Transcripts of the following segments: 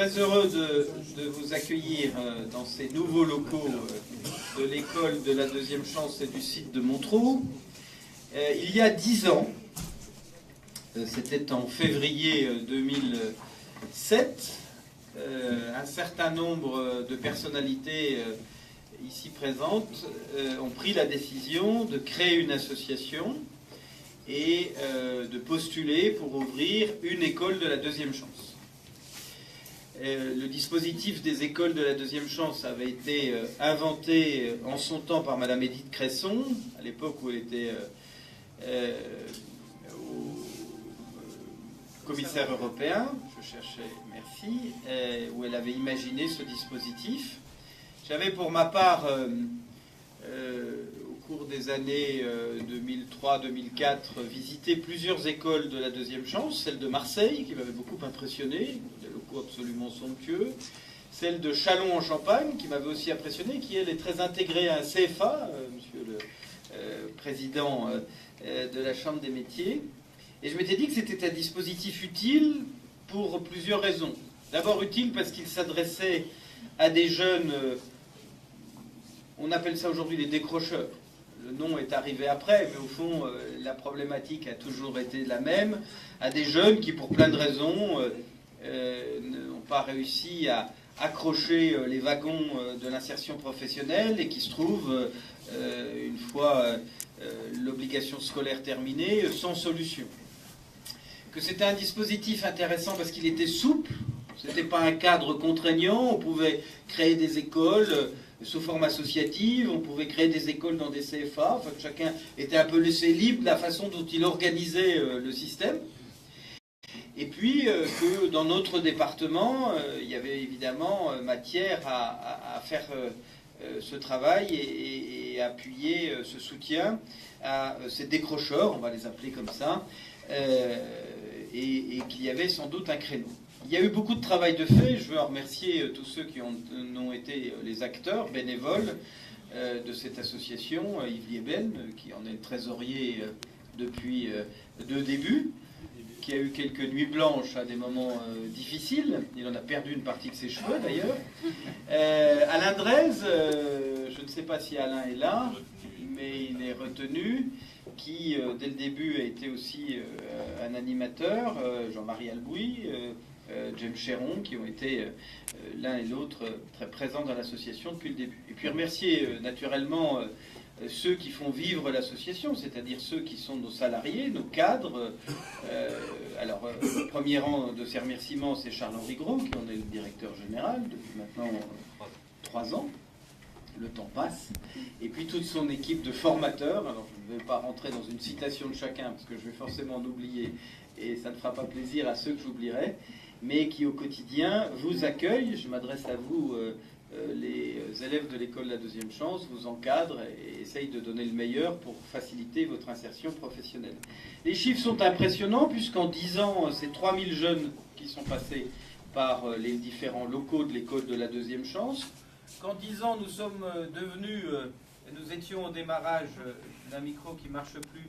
Très heureux de vous accueillir dans ces nouveaux locaux de l'école de la deuxième chance et du site de Montreux. Il y a 10 ans, c'était en février 2007, un certain nombre de personnalités ici présentes ont pris la décision de créer une association et de postuler pour ouvrir une école de la deuxième chance. Le dispositif des écoles de la deuxième chance avait été inventé en son temps par Madame Édith Cresson, à l'époque où elle était commissaire européen, je cherchais, merci, où elle avait imaginé ce dispositif. J'avais pour ma part, au cours des années 2003-2004, visité plusieurs écoles de la deuxième chance, celle de Marseille, qui m'avait beaucoup impressionné, des locaux absolument somptueux, celle de Châlons en Champagne, qui m'avait aussi impressionné, qui elle est très intégrée à un CFA, monsieur le président de la Chambre des métiers. Et je m'étais dit que c'était un dispositif utile pour plusieurs raisons. D'abord utile parce qu'il s'adressait à des jeunes, on appelle ça aujourd'hui les décrocheurs. Le nom est arrivé après, mais au fond, la problématique a toujours été la même, à des jeunes qui, pour plein de raisons, n'ont pas réussi à accrocher les wagons de l'insertion professionnelle et qui se trouvent, une fois l'obligation scolaire terminée, sans solution. Que c'était un dispositif intéressant parce qu'il était souple, c'était pas un cadre contraignant, on pouvait créer des écoles sous forme associative, on pouvait créer des écoles dans des CFA, enfin que chacun était un peu laissé libre de la façon dont il organisait le système. Et puis que dans notre département, il y avait évidemment matière à faire ce travail et appuyer ce soutien à ces décrocheurs, on va les appeler comme ça, et qu'il y avait sans doute un créneau. Il y a eu beaucoup de travail de fait. Je veux en remercier tous ceux qui ont été les acteurs bénévoles de cette association. Yves Lieben, qui en est le trésorier depuis le début, qui a eu quelques nuits blanches à des moments difficiles. Il en a perdu une partie de ses cheveux d'ailleurs. Alain Drez, je ne sais pas si Alain est là, mais il est retenu, qui dès le début a été aussi un animateur, Jean-Marie Albouy, James Chéron, qui ont été l'un et l'autre très présents dans l'association depuis le début. Et puis remercier naturellement ceux qui font vivre l'association, c'est-à-dire ceux qui sont nos salariés, nos cadres. Alors, le premier rang de ces remerciements, c'est Charles-Henri Gros, qui en est le directeur général depuis maintenant 3 ans. Le temps passe. Et puis toute son équipe de formateurs. Alors, je ne vais pas rentrer dans une citation de chacun, parce que je vais forcément en oublier, et ça ne fera pas plaisir à ceux que j'oublierai, mais qui au quotidien vous accueillent. Je m'adresse à vous, les élèves de l'école de la deuxième chance, vous encadrent et essayent de donner le meilleur pour faciliter votre insertion professionnelle. Les chiffres sont impressionnants, puisqu'en 10 ans, c'est 3000 jeunes qui sont passés par les différents locaux de l'école de la deuxième chance. Qu'en 10 ans, nous sommes devenus, nous étions au démarrage, d'un micro qui ne marche plus,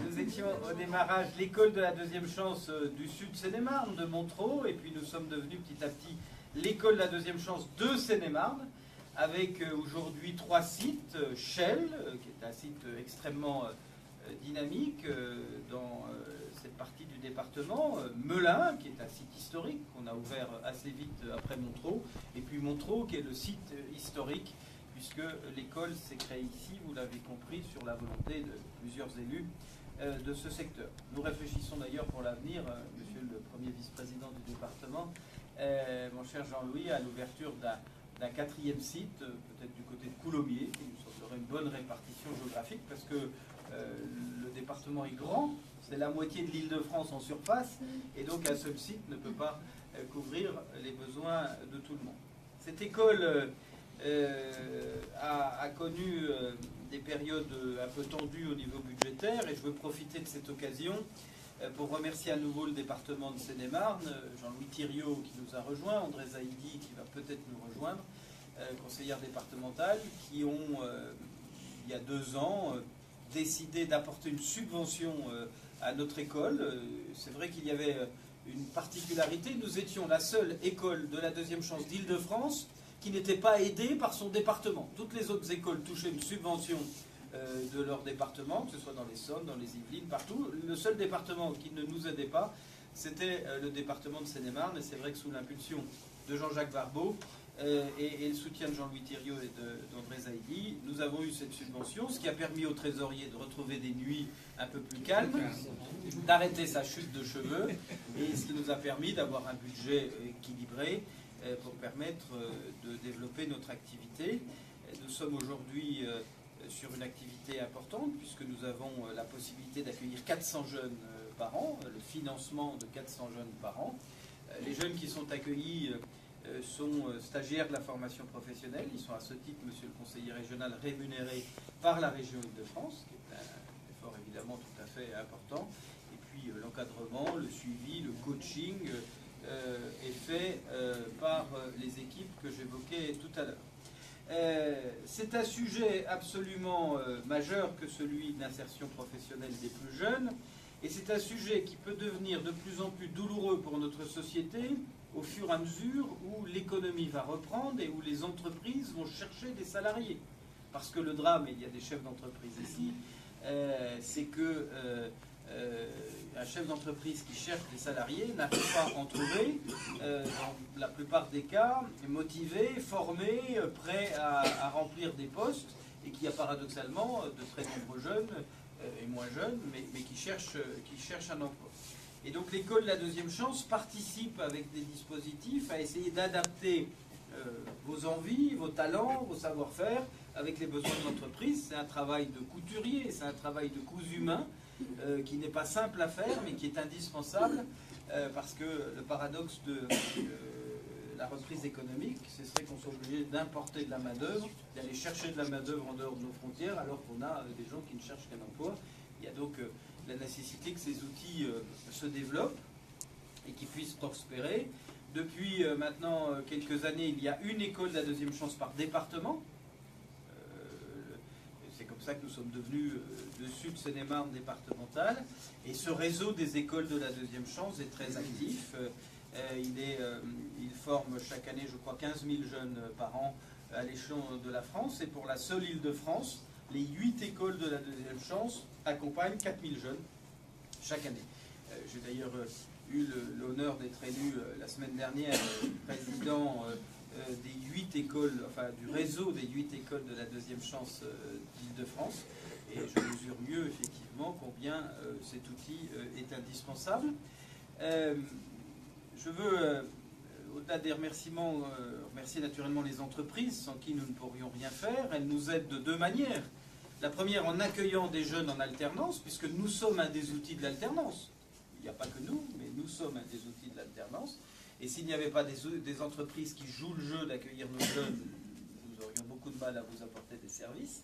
nous étions au démarrage l'école de la deuxième chance du Sud Seine-et-Marne, de Montreux, et puis nous sommes devenus petit à petit l'école de la deuxième chance de Seine-et-Marne, avec aujourd'hui 3 sites, Chelles, qui est un site extrêmement dynamique dans cette partie du département, Melun, qui est un site historique qu'on a ouvert assez vite après Montreux, et puis Montreux, qui est le site historique, puisque l'école s'est créée ici, vous l'avez compris, sur la volonté de plusieurs élus de ce secteur. Nous réfléchissons d'ailleurs pour l'avenir, monsieur le premier vice-président du département, mon cher Jean-Louis, à l'ouverture d'un 4e site, peut-être du côté de Coulommiers, qui nous semblerait une bonne répartition géographique, parce que le département est grand, c'est la moitié de l'Île-de-France en surface, et donc un seul site ne peut pas couvrir les besoins de tout le monde. Cette école a connu des périodes un peu tendues au niveau budgétaire, et je veux profiter de cette occasion pour remercier à nouveau le département de Seine-et-Marne, Jean-Louis Thiriot qui nous a rejoint, André Zaïdi qui va peut-être nous rejoindre, conseillère départementale, qui ont, il y a 2 ans, décidé d'apporter une subvention à notre école. C'est vrai qu'il y avait une particularité. Nous étions la seule école de la deuxième chance d'Île-de-France qui n'était pas aidée par son département. Toutes les autres écoles touchaient une subvention de leur département, que ce soit dans l'Essonne, dans les Yvelines, partout. Le seul département qui ne nous aidait pas, c'était le département de Seine-et-Marne. Et c'est vrai que sous l'impulsion de Jean-Jacques Barbeau et le soutien de Jean-Louis Thiriot et d'André Zaïdi, nous avons eu cette subvention, ce qui a permis au trésorier de retrouver des nuits un peu plus calmes, d'arrêter sa chute de cheveux, et ce qui nous a permis d'avoir un budget équilibré pour permettre de développer notre activité. Nous sommes aujourd'hui sur une activité importante, puisque nous avons la possibilité d'accueillir 400 jeunes par an, le financement de 400 jeunes par an. Les jeunes qui sont accueillis sont stagiaires de la formation professionnelle. Ils sont à ce titre, monsieur le conseiller régional, rémunérés par la région Île-de-France, qui est un effort évidemment tout à fait important. Et puis l'encadrement, le suivi, le coaching est fait par les équipes que j'évoquais tout à l'heure. C'est un sujet absolument majeur que celui d'insertion professionnelle des plus jeunes, et c'est un sujet qui peut devenir de plus en plus douloureux pour notre société au fur et à mesure où l'économie va reprendre et où les entreprises vont chercher des salariés. Parce que le drame, et il y a des chefs d'entreprise ici, c'est que un chef d'entreprise qui cherche des salariés n'arrive pas à en trouver, dans la plupart des cas, motivé, formé, prêt à remplir des postes, et qui a paradoxalement de très nombreux jeunes, et moins jeunes, mais qui cherchent un emploi. Et donc l'école de la deuxième chance participe avec des dispositifs à essayer d'adapter vos envies, vos talents, vos savoir-faire avec les besoins de l'entreprise. C'est un travail de couturier, c'est un travail de cousu main qui n'est pas simple à faire mais qui est indispensable parce que le paradoxe de la reprise économique, ce serait qu'on soit obligé d'importer de la main-d'œuvre, d'aller chercher de la main-d'œuvre en dehors de nos frontières alors qu'on a des gens qui ne cherchent qu'un emploi. Il y a donc la nécessité que ces outils se développent et qu'ils puissent prospérer. Depuis maintenant quelques années, il y a une école de la deuxième chance par département. C'est comme ça que nous sommes devenus le Sud Seine-et-Marne départemental. Et ce réseau des écoles de la deuxième chance est très actif. Il forme chaque année, je crois, 15 000 jeunes par an à l'échelon de la France. Et pour la seule Île-de-France, les 8 écoles de la deuxième chance accompagnent 4 000 jeunes chaque année. J'ai d'ailleurs eu l'honneur d'être élu la semaine dernière président des 8 écoles, enfin du réseau des 8 écoles de la deuxième chance d'Île-de-France. Et je mesure mieux effectivement combien cet outil est indispensable. Je veux, au-delà des remerciements, remercier naturellement les entreprises sans qui nous ne pourrions rien faire. Elles nous aident de deux manières. La première en accueillant des jeunes en alternance, puisque nous sommes un des outils de l'alternance. Il n'y a pas que nous, mais nous sommes un des outils de l'alternance. Et s'il n'y avait pas des entreprises qui jouent le jeu d'accueillir nos jeunes, nous aurions beaucoup de mal à vous apporter des services.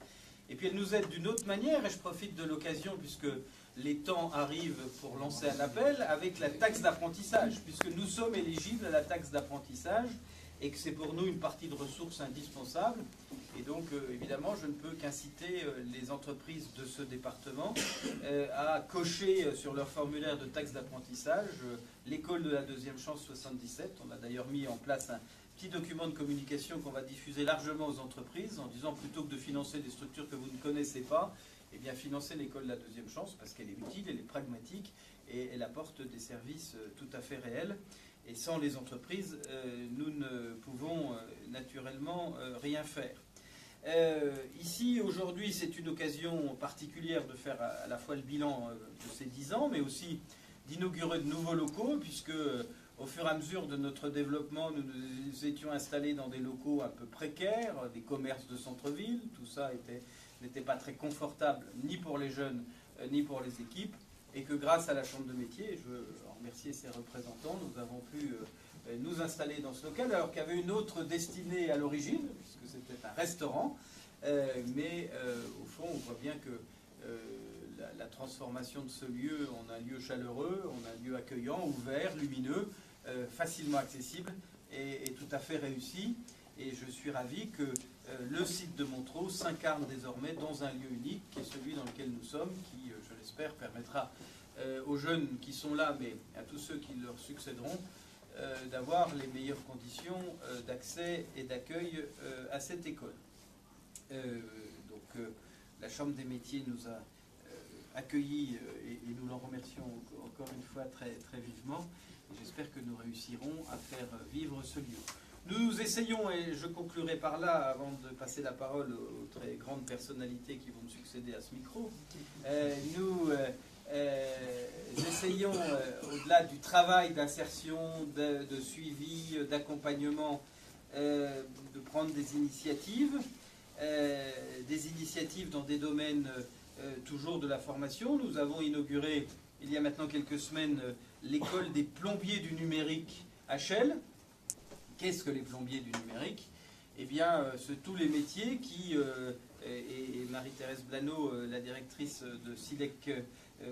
Et puis elles nous aident d'une autre manière, et je profite de l'occasion, puisque les temps arrivent pour lancer un appel, avec la taxe d'apprentissage, puisque nous sommes éligibles à la taxe d'apprentissage, et que c'est pour nous une partie de ressources indispensable. Et donc, évidemment, je ne peux qu'inciter les entreprises de ce département à cocher sur leur formulaire de taxe d'apprentissage l'école de la deuxième chance 77. On a d'ailleurs mis en place un petit document de communication qu'on va diffuser largement aux entreprises en disant plutôt que de financer des structures que vous ne connaissez pas, eh bien financer l'école de la deuxième chance parce qu'elle est utile, elle est pragmatique et elle apporte des services tout à fait réels. Et sans les entreprises, nous ne pouvons naturellement rien faire. Ici, aujourd'hui, c'est une occasion particulière de faire à la fois le bilan de ces 10 ans, mais aussi d'inaugurer de nouveaux locaux, puisque au fur et à mesure de notre développement, nous nous étions installés dans des locaux un peu précaires, des commerces de centre-ville. Tout ça n'était pas très confortable, ni pour les jeunes, ni pour les équipes. Et que grâce à la Chambre de métier, et je veux remercier ses représentants, nous avons pu nous installer dans ce local, alors qu'il y avait une autre destinée à l'origine, puisque c'était un restaurant, mais au fond, on voit bien que la transformation de ce lieu en un lieu chaleureux, en un lieu accueillant, ouvert, lumineux, facilement accessible, est tout à fait réussi. Et je suis ravi que le site de Montreux s'incarne désormais dans un lieu unique, qui est celui dans lequel nous sommes, qui, je l'espère, permettra aux jeunes qui sont là, mais à tous ceux qui leur succéderont, d'avoir les meilleures conditions d'accès et d'accueil à cette école. La Chambre des métiers nous a accueillis et nous l'en remercions encore une fois très, très vivement. J'espère que nous réussirons à faire vivre ce lieu. Nous essayons, et je conclurai par là, avant de passer la parole aux très grandes personnalités qui vont me succéder à ce micro, nous essayons, au-delà du travail d'insertion, de suivi, d'accompagnement, de prendre des initiatives dans des domaines toujours de la formation. Nous avons inauguré, il y a maintenant quelques semaines, l'école des plombiers du numérique à Chelles. Qu'est-ce que les plombiers du numérique? Eh bien, c'est tous les métiers qui, et Marie-Thérèse Blanot, la directrice de SILEC,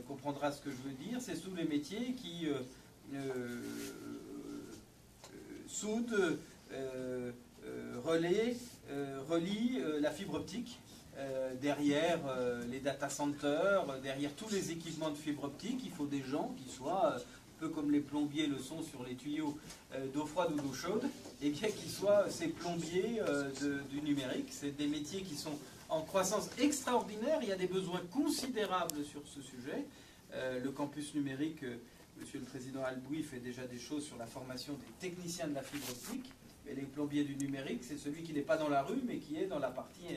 comprendra ce que je veux dire, c'est tous les métiers qui soudent, relient la fibre optique derrière les data centers, derrière tous les équipements de fibre optique. Il faut des gens qui soient, un peu comme les plombiers le sont sur les tuyaux d'eau froide ou d'eau chaude, et bien qu'ils soient ces plombiers du numérique. C'est des métiers qui sont en croissance extraordinaire. Il y a des besoins considérables sur ce sujet. Le campus numérique, Monsieur le Président Albouy fait déjà des choses sur la formation des techniciens de la fibre optique. Et les plombiers du numérique, c'est celui qui n'est pas dans la rue, mais qui est dans la partie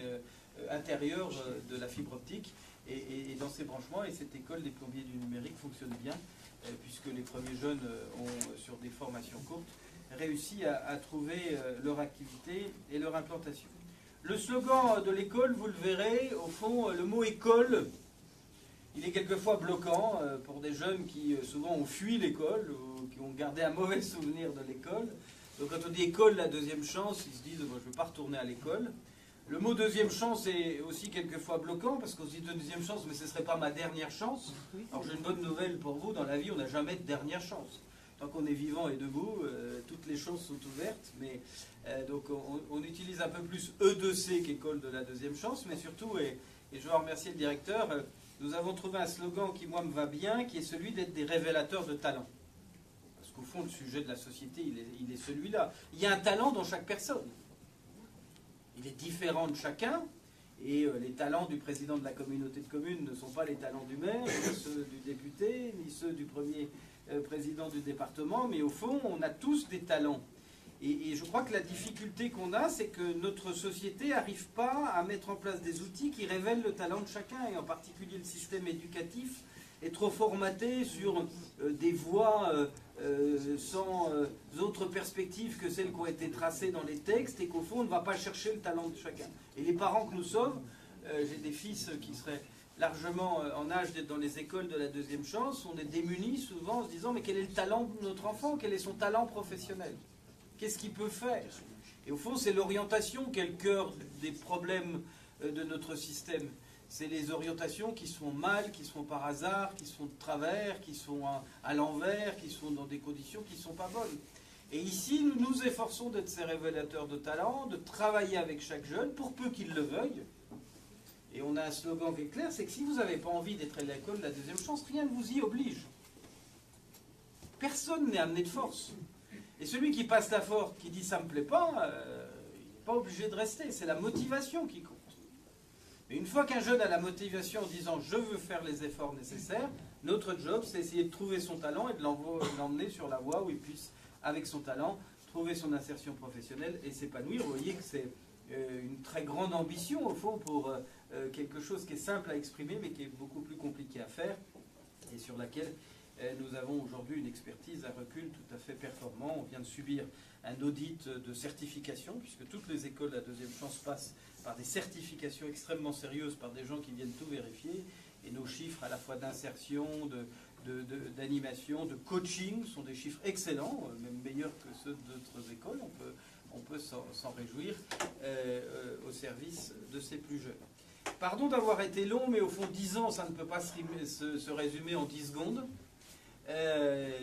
intérieure de la fibre optique et dans ses branchements. Et cette école des plombiers du numérique fonctionne bien, puisque les premiers jeunes ont, sur des formations courtes, réussi à trouver leur activité et leur implantation. Le slogan de l'école, vous le verrez, au fond, le mot école, il est quelquefois bloquant pour des jeunes qui souvent ont fui l'école ou qui ont gardé un mauvais souvenir de l'école. Donc quand on dit école, la deuxième chance, ils se disent je ne veux pas retourner à l'école. Le mot deuxième chance est aussi quelquefois bloquant parce qu'on se dit deuxième chance, mais ce ne serait pas ma dernière chance. Alors j'ai une bonne nouvelle pour vous, dans la vie on n'a jamais de dernière chance. Tant qu'on est vivant et debout, toutes les chances sont ouvertes. Mais, donc on utilise un peu plus E2C qu'école de la deuxième chance, mais surtout, et je veux remercier le directeur, nous avons trouvé un slogan qui moi me va bien, qui est celui d'être des révélateurs de talent. Parce qu'au fond, le sujet de la société, il est celui-là. Il y a un talent dans chaque personne. Il est différent de chacun, et les talents du président de la communauté de communes ne sont pas les talents du maire, ni ceux du député, ni ceux du premier président du département, mais au fond, on a tous des talents. Et je crois que la difficulté qu'on a, c'est que notre société n'arrive pas à mettre en place des outils qui révèlent le talent de chacun, et en particulier le système éducatif est trop formaté sur des voies sans autre perspective que celles qui ont été tracées dans les textes, et qu'au fond on ne va pas chercher le talent de chacun. Et les parents que nous sommes, j'ai des fils qui seraient largement en âge d'être dans les écoles de la deuxième chance, on est démunis souvent en se disant mais quel est le talent de notre enfant, quel est son talent professionnel, qu'est-ce qu'il peut faire? Et au fond c'est l'orientation qui est le cœur des problèmes de notre système. C'est les orientations qui sont mal, qui sont par hasard, qui sont de travers, qui sont à l'envers, qui sont dans des conditions qui ne sont pas bonnes. Et ici, nous nous efforçons d'être ces révélateurs de talent, de travailler avec chaque jeune, pour peu qu'il le veuille. Et on a un slogan qui est clair, c'est que si vous n'avez pas envie d'être à l'école de la deuxième chance, rien ne vous y oblige. Personne n'est amené de force. Et celui qui passe la porte, qui dit « ça ne me plaît pas », il n'est pas obligé de rester. C'est la motivation qui compte. Mais une fois qu'un jeune a la motivation en disant « je veux faire les efforts nécessaires », notre job, c'est essayer de trouver son talent et de l'emmener sur la voie où il puisse, avec son talent, trouver son insertion professionnelle et s'épanouir. Vous voyez que c'est une très grande ambition, au fond, pour quelque chose qui est simple à exprimer, mais qui est beaucoup plus compliqué à faire, et sur laquelle nous avons aujourd'hui une expertise à recul tout à fait performant. On vient de subir un audit de certification, puisque toutes les écoles de la deuxième chance passent par des certifications extrêmement sérieuses, par des gens qui viennent tout vérifier, et nos chiffres à la fois d'insertion, d'animation, de coaching sont des chiffres excellents, même meilleurs que ceux d'autres écoles. On peut s'en réjouir au service de ces plus jeunes. Pardon d'avoir été long, mais au fond 10 ans, ça ne peut pas se résumer en 10 secondes.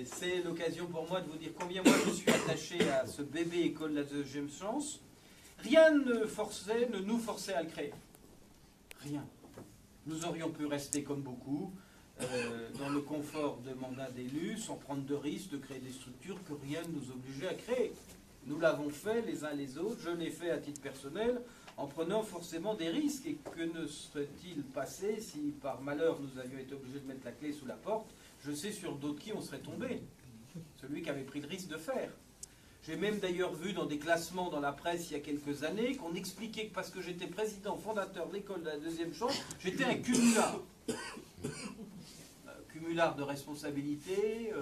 C'est l'occasion pour moi de vous dire combien moi je suis attaché à ce bébé école de la deuxième chance. Rien ne nous forçait à le créer. Rien. Nous aurions pu rester comme beaucoup, dans le confort de mandat d'élu, sans prendre de risque de créer des structures que rien ne nous obligeait à créer. Nous l'avons fait les uns les autres, je l'ai fait à titre personnel, en prenant forcément des risques. Et que ne serait-il passé si par malheur nous avions été obligés de mettre la clé sous la porte? Je sais sur le dos de qui on serait tombé. Celui qui avait pris le risque de faire. J'ai même d'ailleurs vu dans des classements dans la presse il y a quelques années qu'on expliquait que parce que j'étais président fondateur de l'école de la deuxième chance, j'étais un cumulard. Cumulard de responsabilité,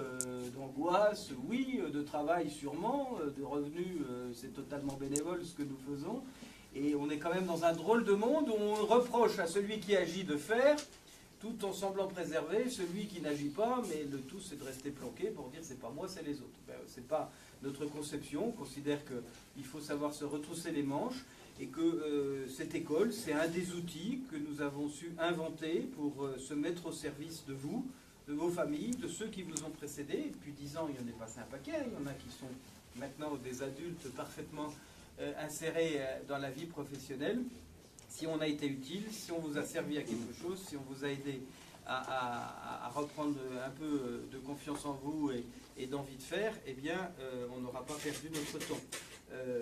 d'angoisse, oui, de travail sûrement, de revenus, c'est totalement bénévole ce que nous faisons. Et on est quand même dans un drôle de monde où on reproche à celui qui agit de faire, tout en semblant préserver celui qui n'agit pas, mais le tout c'est de rester planqué pour dire c'est pas moi, c'est les autres. Ben, c'est pas notre conception, on considère qu'il faut savoir se retrousser les manches et que cette école, c'est un des outils que nous avons su inventer pour se mettre au service de vous, de vos familles, de ceux qui vous ont précédés. Depuis 10 ans, il y en est passé un paquet, il y en a qui sont maintenant des adultes parfaitement insérés dans la vie professionnelle. Si on a été utile, si on vous a servi à quelque chose, si on vous a aidé à reprendre un peu de confiance en vous et d'envie de faire, eh bien, on n'aura pas perdu notre temps.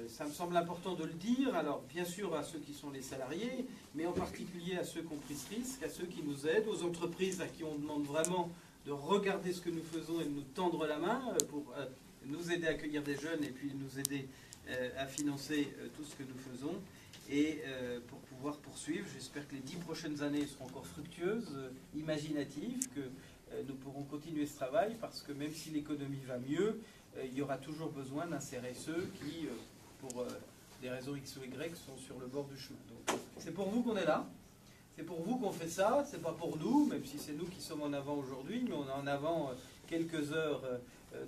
Ça me semble important de le dire, alors bien sûr à ceux qui sont les salariés, mais en particulier à ceux qui ont pris ce risque, à ceux qui nous aident, aux entreprises à qui on demande vraiment de regarder ce que nous faisons et de nous tendre la main pour nous aider à accueillir des jeunes et puis nous aider à financer tout ce que nous faisons. Et pour pouvoir poursuivre, j'espère que les 10 prochaines années seront encore fructueuses, imaginatives, que nous pourrons continuer ce travail, parce que même si l'économie va mieux, il y aura toujours besoin d'insérer ceux qui, pour des raisons X ou Y, sont sur le bord du chemin. Donc, c'est pour vous qu'on est là, c'est pour vous qu'on fait ça, c'est pas pour nous, même si c'est nous qui sommes en avant aujourd'hui, mais on est en avant quelques heures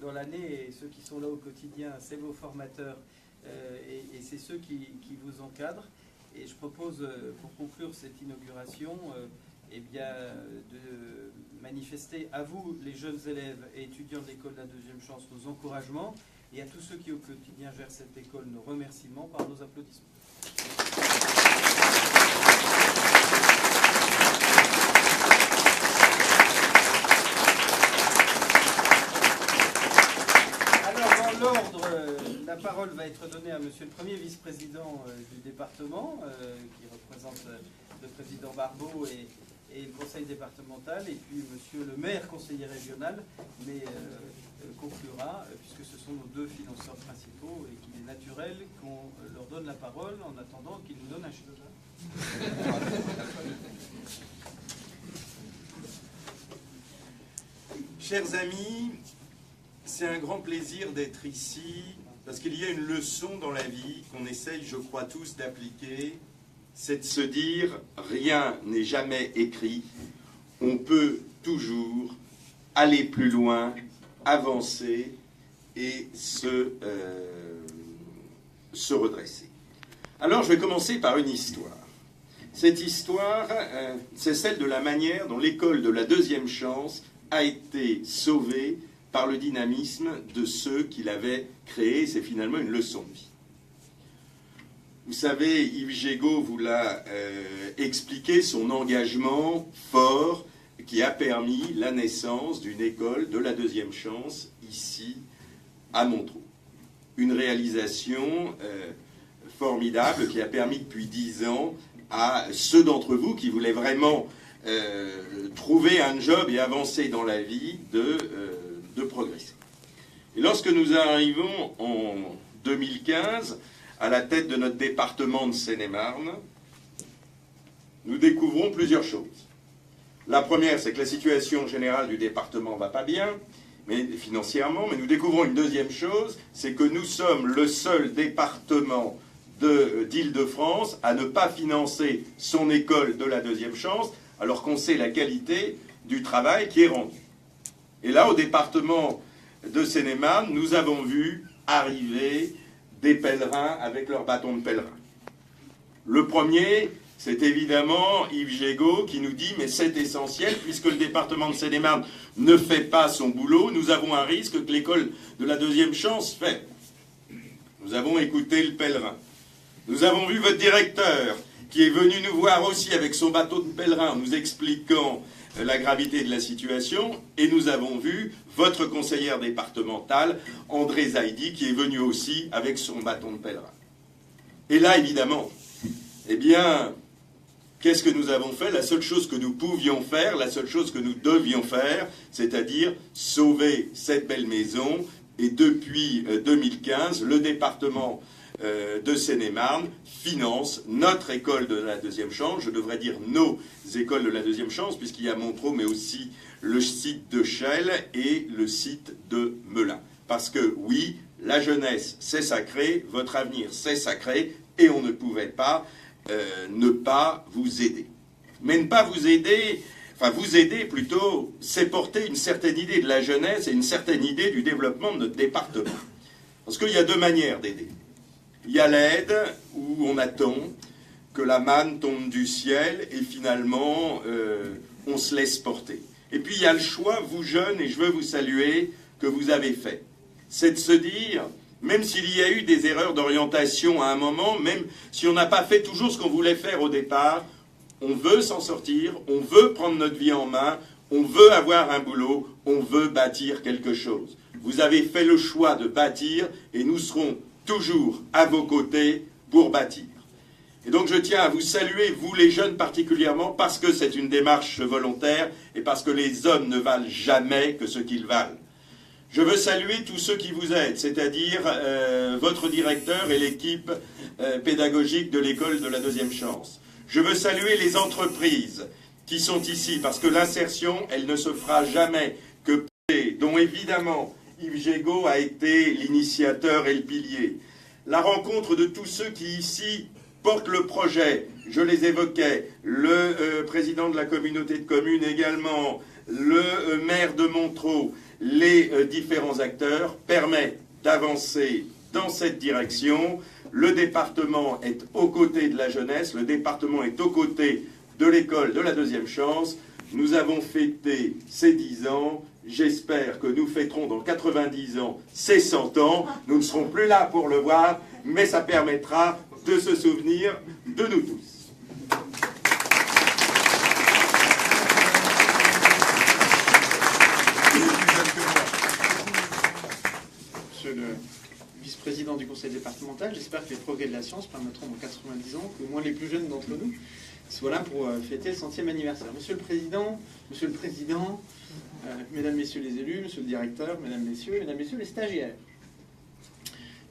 dans l'année, et ceux qui sont là au quotidien, c'est vos formateurs, et c'est ceux qui vous encadrent. Et je propose, pour conclure cette inauguration, eh bien, de manifester à vous, les jeunes élèves et étudiants de l'école de la deuxième chance, nos encouragements, et à tous ceux qui au quotidien gèrent cette école, nos remerciements par nos applaudissements. L'ordre, la parole va être donnée à monsieur le premier vice-président du département, qui représente le président Barbeau et le conseil départemental, et puis monsieur le maire conseiller régional, mais conclura, puisque ce sont nos deux financeurs principaux, et qu'il est naturel qu'on leur donne la parole en attendant qu'ils nous donnent un chef. Chers amis, c'est un grand plaisir d'être ici, parce qu'il y a une leçon dans la vie qu'on essaye, je crois, tous d'appliquer, c'est de se dire « rien n'est jamais écrit, on peut toujours aller plus loin, avancer et se redresser ». Alors je vais commencer par une histoire. Cette histoire, c'est celle de la manière dont l'école de la deuxième chance a été sauvée par le dynamisme de ceux qui l'avaient créé. C'est finalement une leçon de vie. Vous savez, Yves Gégaud vous l'a expliqué, son engagement fort qui a permis la naissance d'une école de la deuxième chance ici à Montreux. Une réalisation formidable qui a permis depuis 10 ans à ceux d'entre vous qui voulaient vraiment trouver un job et avancer dans la vie de progresser. Et lorsque nous arrivons en 2015 à la tête de notre département de Seine-et-Marne, nous découvrons plusieurs choses. La première, c'est que la situation générale du département ne va pas bien, mais financièrement, mais nous découvrons une deuxième chose, c'est que nous sommes le seul département d'Île-de-France à ne pas financer son école de la deuxième chance, alors qu'on sait la qualité du travail qui est rendu. Et là, au département de Seine-et-Marne, nous avons vu arriver des pèlerins avec leurs bâtons de pèlerin. Le premier, c'est évidemment Yves Gégaud qui nous dit « mais c'est essentiel, puisque le département de Seine-et-Marne ne fait pas son boulot, nous avons un risque que l'école de la deuxième chance fait. » Nous avons écouté le pèlerin. Nous avons vu votre directeur qui est venu nous voir aussi avec son bateau de pèlerin, nous expliquant la gravité de la situation et nous avons vu votre conseillère départementale, André Zaidi, qui est venue aussi avec son bâton de pèlerin. Et là, évidemment, eh bien, qu'est-ce que nous avons fait? La seule chose que nous pouvions faire, la seule chose que nous devions faire, c'est-à-dire sauver cette belle maison. Et depuis 2015, le département de Seine-et-Marne finance notre école de la deuxième chance, je devrais dire nos écoles de la deuxième chance, puisqu'il y a Montreux, mais aussi le site de Chelles et le site de Melun. Parce que oui, la jeunesse, c'est sacré, votre avenir, c'est sacré, et on ne pouvait pas ne pas vous aider. Mais ne pas vous aider, enfin vous aider plutôt, c'est porter une certaine idée de la jeunesse et une certaine idée du développement de notre département. Parce qu'il y a deux manières d'aider. Il y a l'aide où on attend que la manne tombe du ciel et finalement on se laisse porter. Et puis il y a le choix, vous jeunes, et je veux vous saluer, que vous avez fait. C'est de se dire, même s'il y a eu des erreurs d'orientation à un moment, même si on n'a pas fait toujours ce qu'on voulait faire au départ, on veut s'en sortir, on veut prendre notre vie en main, on veut avoir un boulot, on veut bâtir quelque chose. Vous avez fait le choix de bâtir et nous serons toujours à vos côtés pour bâtir. Et donc je tiens à vous saluer, vous les jeunes particulièrement, parce que c'est une démarche volontaire et parce que les hommes ne valent jamais que ce qu'ils valent. Je veux saluer tous ceux qui vous aident, c'est-à-dire votre directeur et l'équipe pédagogique de l'école de la deuxième chance. Je veux saluer les entreprises qui sont ici, parce que l'insertion, elle ne se fera jamais que dont évidemment Yves Gégaud a été l'initiateur et le pilier. La rencontre de tous ceux qui ici portent le projet, je les évoquais, le président de la communauté de communes également, le maire de Montreux, les différents acteurs, permet d'avancer dans cette direction. Le département est aux côtés de la jeunesse, le département est aux côtés de l'école de la deuxième chance. Nous avons fêté ces 10 ans. J'espère que nous fêterons dans 90 ans ces 100 ans. Nous ne serons plus là pour le voir, mais ça permettra de se souvenir de nous tous. Monsieur le vice-président du conseil départemental, j'espère que les progrès de la science permettront dans 90 ans que au moins les plus jeunes d'entre nous soient là pour fêter le 100e anniversaire. Monsieur le Président, Mesdames, Messieurs les élus, Monsieur le Directeur, Mesdames, Messieurs les stagiaires.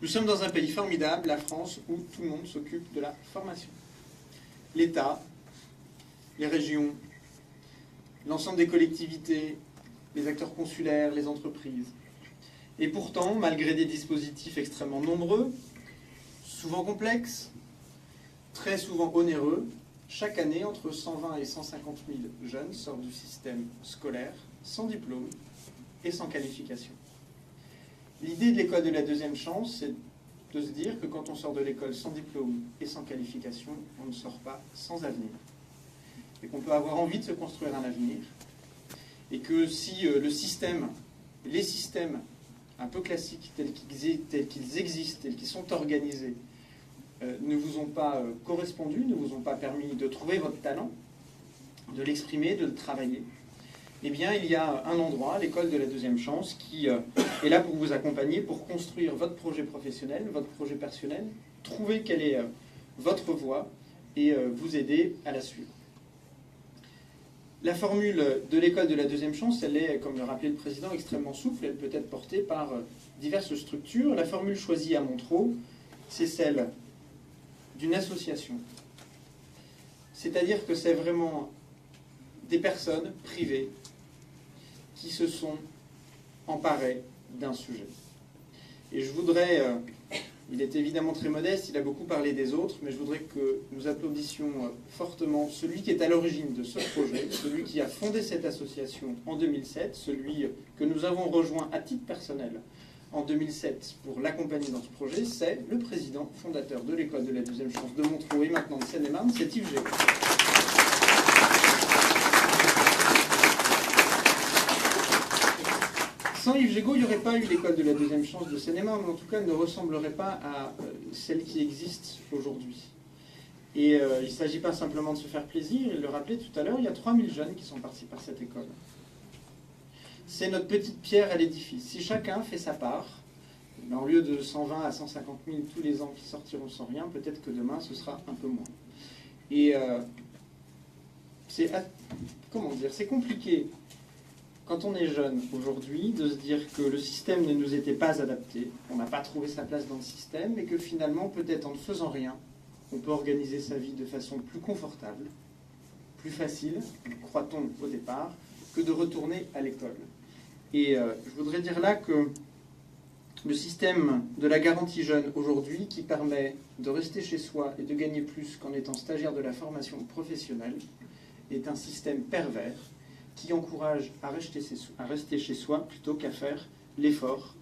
Nous sommes dans un pays formidable, la France, où tout le monde s'occupe de la formation. L'État, les régions, l'ensemble des collectivités, les acteurs consulaires, les entreprises. Et pourtant, malgré des dispositifs extrêmement nombreux, souvent complexes, très souvent onéreux, chaque année, entre 120 et 150 000 jeunes sortent du système scolaire sans diplôme et sans qualification. L'idée de l'école de la deuxième chance, c'est de se dire que quand on sort de l'école sans diplôme et sans qualification, on ne sort pas sans avenir. Et qu'on peut avoir envie de se construire un avenir. Et que si les systèmes un peu classiques tels qu'ils existent, tels qu'ils sont organisés, ne vous ont pas correspondu, ne vous ont pas permis de trouver votre talent, de l'exprimer, de le travailler, eh bien, il y a un endroit, l'école de la deuxième chance, qui est là pour vous accompagner, pour construire votre projet professionnel, votre projet personnel, trouver quelle est votre voie et vous aider à la suivre. La formule de l'école de la deuxième chance, elle est, comme le rappelait le président, extrêmement souple. Elle peut être portée par diverses structures. La formule choisie à Montreux, c'est celle d'une association. C'est-à-dire que c'est vraiment des personnes privées qui se sont emparées d'un sujet. Et je voudrais, il est évidemment très modeste, il a beaucoup parlé des autres, mais je voudrais que nous applaudissions fortement celui qui est à l'origine de ce projet, celui qui a fondé cette association en 2007, celui que nous avons rejoint à titre personnel en 2007 pour l'accompagner dans ce projet, c'est le président fondateur de l'école de la deuxième chance de Montreux et maintenant de Seine-et-Marne, c'est Yves Gégaud. Sans Yves Gégaud, il n'y aurait pas eu l'école de la deuxième chance de Seine-et-Marne, mais en tout cas, elle ne ressemblerait pas à celle qui existe aujourd'hui. Et il ne s'agit pas simplement de se faire plaisir, il le rappelait tout à l'heure, il y a 3000 jeunes qui sont partis par cette école. C'est notre petite pierre à l'édifice. Si chacun fait sa part, au lieu de 120 à 150 000 tous les ans qui sortiront sans rien, peut-être que demain ce sera un peu moins. Et c'est compliqué quand on est jeune aujourd'hui de se dire que le système ne nous était pas adapté, on n'a pas trouvé sa place dans le système, et que finalement, peut-être en ne faisant rien, on peut organiser sa vie de façon plus confortable, plus facile, croit-on au départ, que de retourner à l'école. Et je voudrais dire là que le système de la garantie jeune aujourd'hui, qui permet de rester chez soi et de gagner plus qu'en étant stagiaire de la formation professionnelle, est un système pervers qui encourage à rester chez soi plutôt qu'à faire l'effort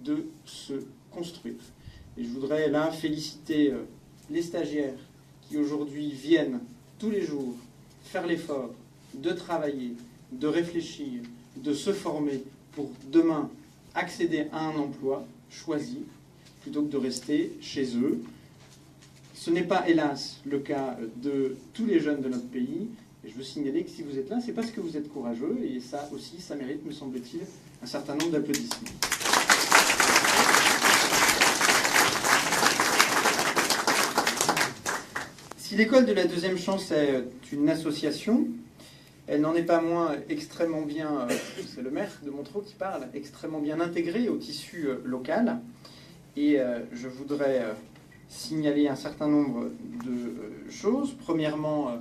de se construire. Et je voudrais là féliciter les stagiaires qui aujourd'hui viennent tous les jours faire l'effort de travailler, de réfléchir, de se former pour demain accéder à un emploi choisi plutôt que de rester chez eux. Ce n'est pas, hélas, le cas de tous les jeunes de notre pays. Et je veux signaler que si vous êtes là, c'est parce que vous êtes courageux, et ça aussi, ça mérite, me semble-t-il, un certain nombre d'applaudissements. Si l'école de la deuxième chance est une association, elle n'en est pas moins extrêmement bien, c'est le maire de Montreux qui parle, extrêmement bien intégrée au tissu local. Et je voudrais signaler un certain nombre de choses. Premièrement,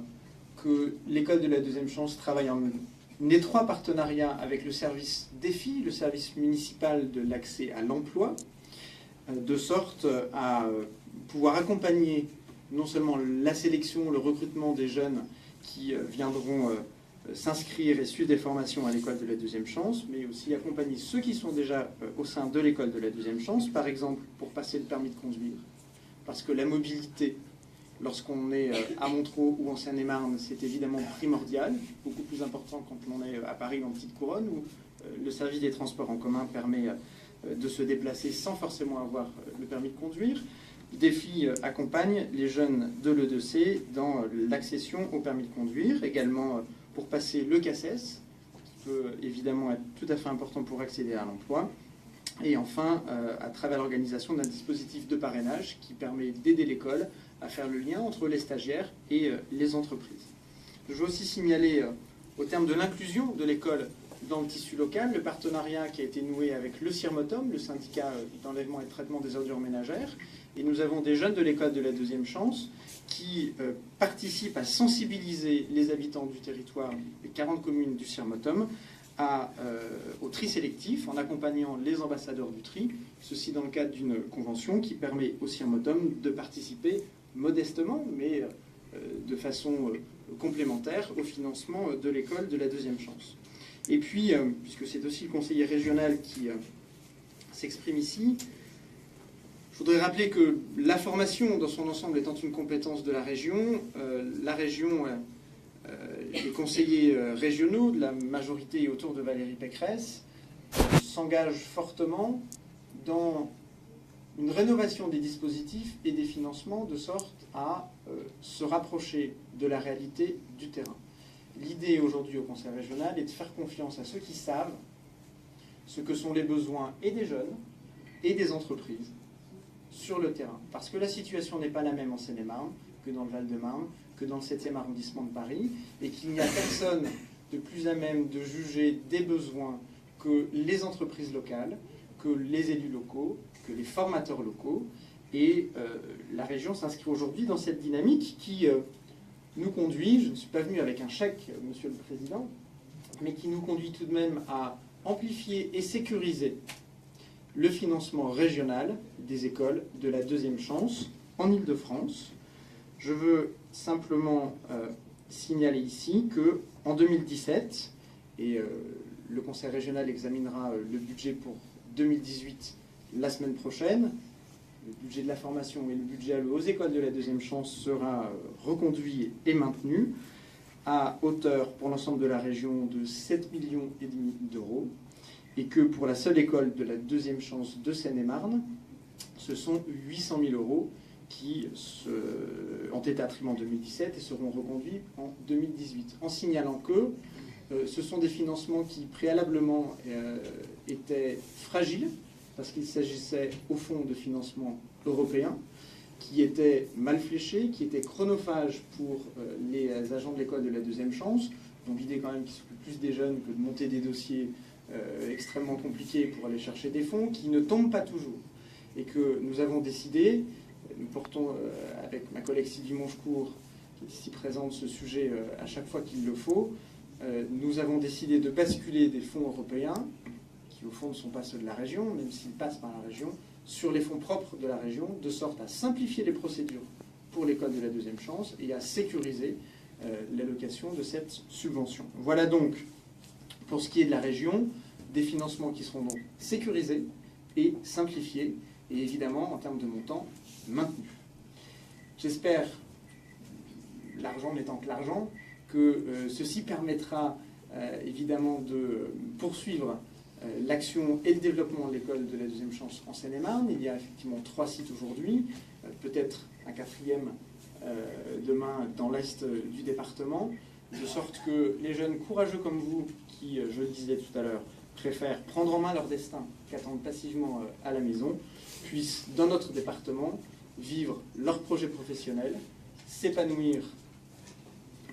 que l'école de la deuxième chance travaille en étroit partenariat avec le service DEFI, le service municipal de l'accès à l'emploi, de sorte à pouvoir accompagner non seulement la sélection, le recrutement des jeunes qui viendront s'inscrire et suivre des formations à l'école de la deuxième chance, mais aussi accompagner ceux qui sont déjà au sein de l'école de la deuxième chance, par exemple pour passer le permis de conduire, parce que la mobilité, lorsqu'on est à Montreux ou en Seine-et-Marne, c'est évidemment primordial, beaucoup plus important quand on est à Paris en petite couronne, où le service des transports en commun permet de se déplacer sans forcément avoir le permis de conduire. DEFI accompagne les jeunes de l'E2C dans l'accession au permis de conduire, également pour passer le CACES, qui peut évidemment être tout à fait important pour accéder à l'emploi. Et enfin, à travers l'organisation d'un dispositif de parrainage qui permet d'aider l'école à faire le lien entre les stagiaires et les entreprises. Je veux aussi signaler, au terme de l'inclusion de l'école dans le tissu local, le partenariat qui a été noué avec le CIRMOTOM, le syndicat d'enlèvement et de traitement des ordures ménagères. Et nous avons des jeunes de l'école de la deuxième chance qui participent à sensibiliser les habitants du territoire des 40 communes du CIRMOTOM au tri sélectif en accompagnant les ambassadeurs du tri, ceci dans le cadre d'une convention qui permet au CIRMOTOM de participer modestement, mais de façon complémentaire au financement de l'école de la deuxième chance. Et puis, puisque c'est aussi le conseiller régional qui s'exprime ici, je voudrais rappeler que la formation dans son ensemble étant une compétence de la région, les conseillers régionaux de la majorité autour de Valérie Pécresse s'engagent fortement dans une rénovation des dispositifs et des financements de sorte à se rapprocher de la réalité du terrain. L'idée aujourd'hui au Conseil régional est de faire confiance à ceux qui savent ce que sont les besoins et des jeunes et des entreprises sur le terrain. Parce que la situation n'est pas la même en Seine-et-Marne que dans le Val-de-Marne, que dans le 7e arrondissement de Paris, et qu'il n'y a personne de plus à même de juger des besoins que les entreprises locales, que les élus locaux, que les formateurs locaux. Et la région s'inscrit aujourd'hui dans cette dynamique qui nous conduit, je ne suis pas venu avec un chèque, Monsieur le Président, mais qui nous conduit tout de même à amplifier et sécuriser le financement régional des écoles de la deuxième chance en Île-de-France. Je veux simplement signaler ici qu'en 2017, et le Conseil régional examinera le budget pour 2018 la semaine prochaine, le budget de la formation et le budget alloué aux écoles de la deuxième chance sera reconduit et maintenu à hauteur pour l'ensemble de la région de 7,5 millions d'euros, et que pour la seule école de la deuxième chance de Seine-et-Marne, ce sont 800 000 euros qui ont été attribués en 2017 et seront reconduits en 2018, en signalant que ce sont des financements qui préalablement étaient fragiles, parce qu'il s'agissait au fond de financements européens, qui étaient mal fléchés, qui étaient chronophages pour les agents de l'école de la deuxième chance, dont l'idée quand même qu'ils s'occupent plus des jeunes que de monter des dossiers extrêmement compliqués pour aller chercher des fonds, qui ne tombent pas toujours. Et que nous avons décidé, nous portons avec ma collègue Sylvie Monchecourt, qui est ici présente, ce sujet à chaque fois qu'il le faut, nous avons décidé de basculer des fonds européens, qui au fond ne sont pas ceux de la région, même s'ils passent par la région, sur les fonds propres de la région, de sorte à simplifier les procédures pour l'école de la deuxième chance et à sécuriser l'allocation de cette subvention. Voilà donc, pour ce qui est de la région, des financements qui seront donc sécurisés et simplifiés, et évidemment, en termes de montant, maintenus. J'espère, l'argent n'étant que l'argent, que ceci permettra évidemment de poursuivre l'action et le développement de l'école de la deuxième chance en Seine-et-Marne. Il y a effectivement 3 sites aujourd'hui, peut-être un 4e demain dans l'est du département, de sorte que les jeunes courageux comme vous, qui, je le disais tout à l'heure, préfèrent prendre en main leur destin qu'attendre passivement à la maison, puissent, dans notre département, vivre leur projet professionnel, s'épanouir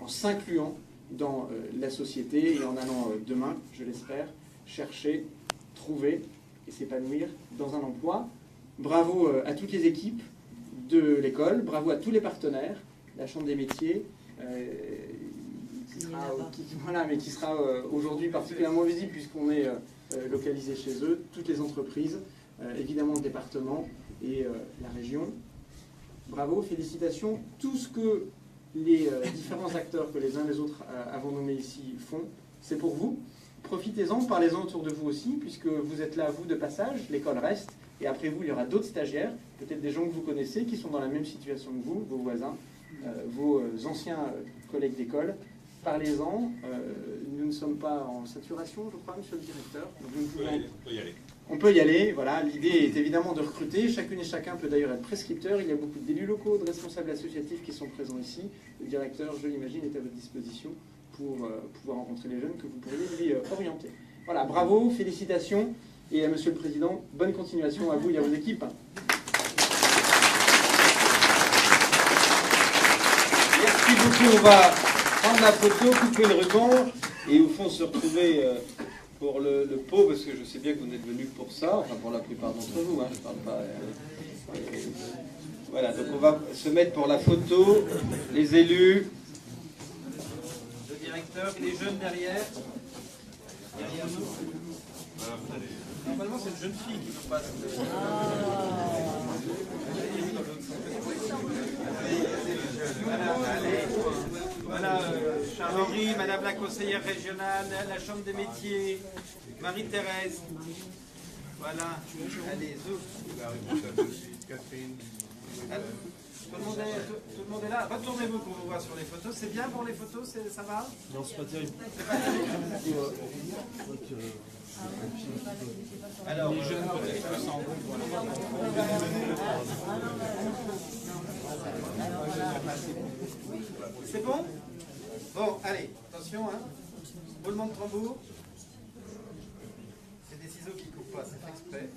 en s'incluant dans la société et en allant demain, je l'espère, chercher, trouver et s'épanouir dans un emploi. Bravo à toutes les équipes de l'école, bravo à tous les partenaires, la Chambre des métiers, qui sera aujourd'hui particulièrement visible puisqu'on est localisé chez eux, toutes les entreprises, évidemment le département et la région. Bravo, félicitations. Tout ce que les différents acteurs que les uns les autres avons nommés ici font, c'est pour vous. Profitez-en, parlez-en autour de vous aussi, puisque vous êtes là, vous, de passage, l'école reste, et après vous, il y aura d'autres stagiaires, peut-être des gens que vous connaissez, qui sont dans la même situation que vous, vos voisins, vos anciens collègues d'école. Parlez-en, nous ne sommes pas en saturation, je crois, monsieur le directeur. Donc on peut y aller. On peut y aller, voilà. L'idée est évidemment de recruter. Chacune et chacun peut d'ailleurs être prescripteur. Il y a beaucoup d'élus locaux, de responsables associatifs qui sont présents ici. Le directeur, je l'imagine, est à votre disposition pour pouvoir rencontrer les jeunes que vous pourriez lui orienter. Voilà, bravo, félicitations. Et à monsieur le président, bonne continuation à vous et à vos équipes. Merci beaucoup. On va prendre la photo, couper le ruban et au fond se retrouver pour le pot, parce que je sais bien que vous êtes venus pour ça, enfin pour la plupart d'entre vous, hein, je ne parle pas. Voilà, donc on va se mettre pour la photo, les élus. Le directeur, les jeunes derrière. Derrière nous. Normalement, c'est une jeune fille qui nous passe. Voilà, Charles-Henri, Madame la conseillère régionale, la Chambre des métiers, Marie-Thérèse. Voilà, allez, Catherine. Tout le monde est là. Retournez-vous pour vous voir sur les photos. C'est bien pour les photos, ça va? Non, c'est pas terrible. Alors, les jeunes peut-être sans C'est bon? Bon, allez, attention, hein. Roulement de tambour. C'est des ciseaux qui ne coupent pas, c'est fait exprès.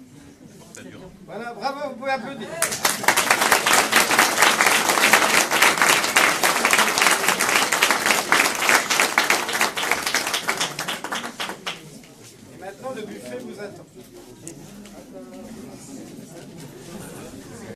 Voilà, bravo, vous pouvez applaudir.